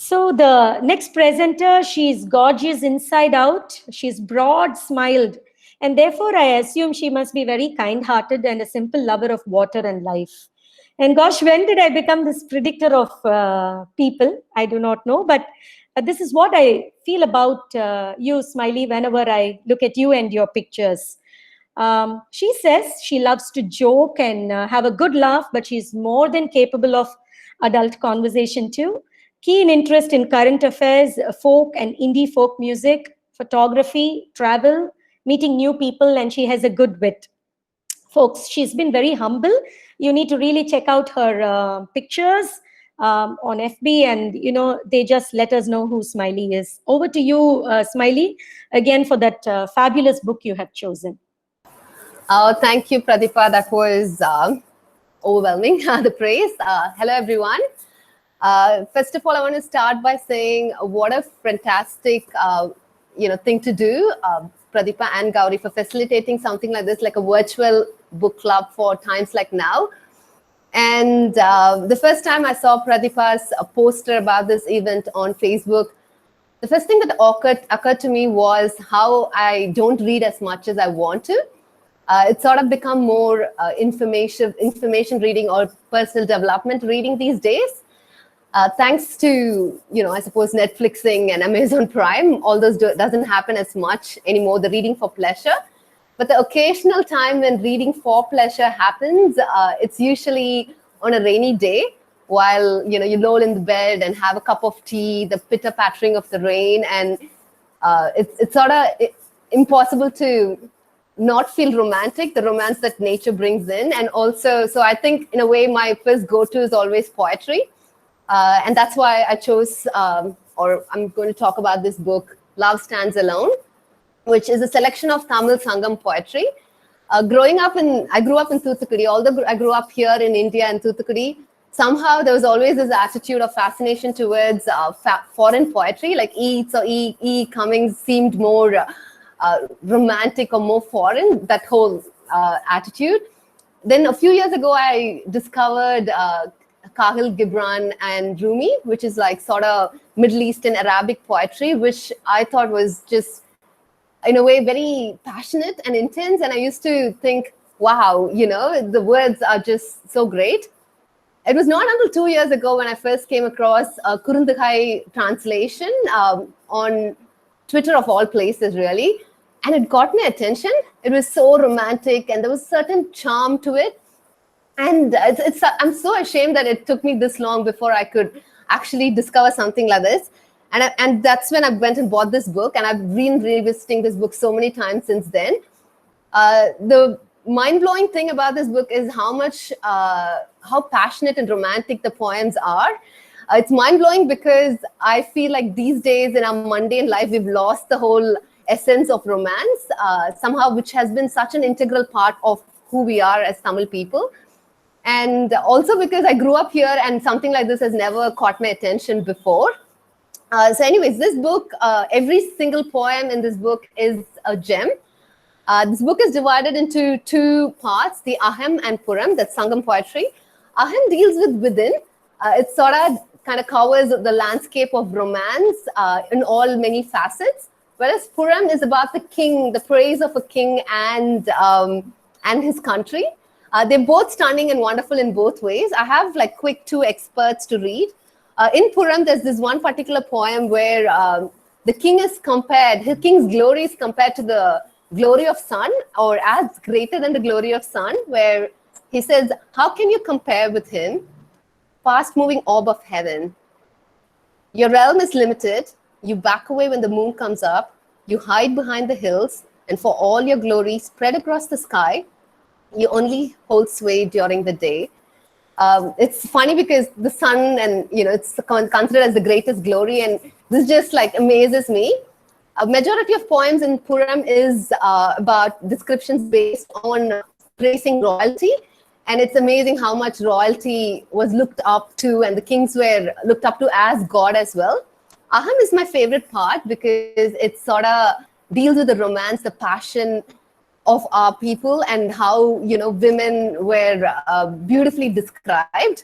So the next presenter, she's gorgeous inside out. She's broad smiled. And therefore, I assume she must be very kind hearted and a simple lover of water and life. And gosh, when did I become this predictor of people? I do not know. But this is what I feel about you, Smiley, whenever I look at you and your pictures. She says she loves to joke and have a good laugh, but she's more than capable of adult conversation too. Keen interest in current affairs, folk and indie folk music, photography, travel, meeting new people, and she has a good wit. Folks, she's been very humble. You need to really check out her pictures on FB, and they just let us know who Smiley is. Over to you, Smiley, again for that fabulous book you have chosen. Oh, thank you, Pratibha. That was overwhelming, the praise. Hello, everyone. First of all, I want to start by saying what a fantastic, thing to do, Pratibha and Gauri, for facilitating something like this, like a virtual book club for times like now. And the first time I saw Pratibha's poster about this event on Facebook, the first thing that occurred to me was how I don't read as much as I want to. It's sort of become more information reading or personal development reading these days. Thanks to, I suppose Netflixing and Amazon Prime, all those doesn't happen as much anymore, the reading for pleasure. But the occasional time when reading for pleasure happens, it's usually on a rainy day while, you loll in the bed and have a cup of tea, the pitter-pattering of the rain. And it's sort of impossible to not feel romantic, the romance that nature brings in. And also, so I think in a way, my first go-to is always poetry. And that's why I chose, or I'm going to talk about this book, Love Stands Alone, which is a selection of Tamil Sangam poetry. I grew up in Thoothukudi. Although I grew up here in India in Thoothukudi, somehow there was always this attitude of fascination towards foreign poetry. Like E. Cummings seemed more romantic or more foreign, that whole attitude. Then a few years ago, I discovered Khalil Gibran and Rumi, which is like sort of Middle Eastern Arabic poetry, which I thought was just, in a way, very passionate and intense. And I used to think, wow, the words are just so great. It was not until 2 years ago when I first came across a Kurundukai translation on Twitter, of all places, really. And it got my attention. It was so romantic and there was a certain charm to it. And I'm so ashamed that it took me this long before I could actually discover something like this. And that's when I went and bought this book. And I've been revisiting this book so many times since then. The mind-blowing thing about this book is how passionate and romantic the poems are. It's mind-blowing because I feel like these days in our mundane life, we've lost the whole essence of romance, somehow, which has been such an integral part of who we are as Tamil people. And also because I grew up here and something like this has never caught my attention before. So anyways, this book, every single poem in this book is a gem. This book is divided into two parts, the Aham and Puram, that's Sangam poetry. Aham deals with within. It sort of kind of covers the landscape of romance in all many facets. Whereas Puram is about the king, the praise of a king and his country. They're both stunning and wonderful in both ways. I have like quick two experts to read. In Puram, there's this one particular poem where the king is compared, his king's glory is compared to the glory of sun, or as greater than the glory of sun, where he says, how can you compare with him, fast-moving orb of heaven? Your realm is limited. You back away when the moon comes up. You hide behind the hills. And for all your glory spread across the sky, you only hold sway during the day. It's funny because the sun and, it's considered as the greatest glory. And this just like amazes me. A majority of poems in Puram is about descriptions based on praising royalty. And it's amazing how much royalty was looked up to and the kings were looked up to as God as well. Aham is my favorite part because it sort of deals with the romance, the passion of our people and how, women were beautifully described.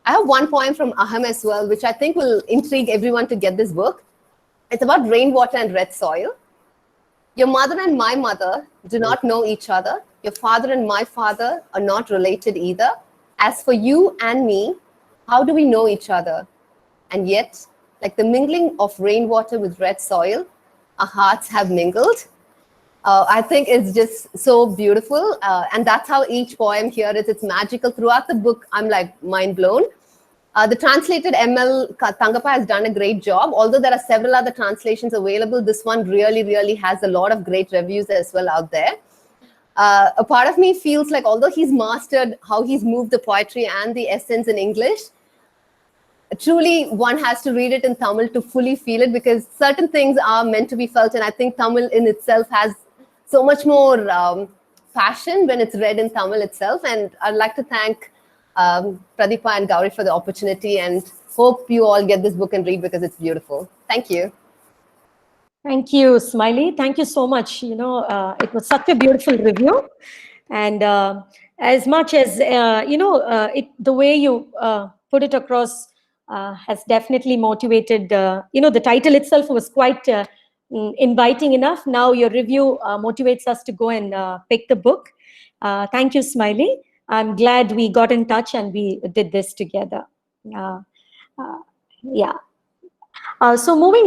I have one poem from Aham as well, which I think will intrigue everyone to get this book. It's about rainwater and red soil. Your mother and my mother do not know each other. Your father and my father are not related either. As for you and me, how do we know each other? And yet, like the mingling of rainwater with red soil, our hearts have mingled. I think it's just so beautiful. And that's how each poem here is. It's magical. Throughout the book, I'm like mind blown. The translated ML Thangappa has done a great job. Although there are several other translations available, this one really, really has a lot of great reviews as well out there. A part of me feels like although he's mastered how he's moved the poetry and the essence in English, truly one has to read it in Tamil to fully feel it, because certain things are meant to be felt. And I think Tamil in itself has so much more passion when it's read in Tamil itself. And I'd like to thank Pradeepa and Gauri for the opportunity, and hope you all get this book and read because it's beautiful. Thank you. Thank you, Smiley. Thank you so much. You know, it was such a beautiful review. And as much as, the way you put it across has definitely motivated, the title itself was quite inviting enough. Now your review motivates us to go and pick the book. Thank you, Smiley. I'm glad we got in touch and we did this together. Yeah. So moving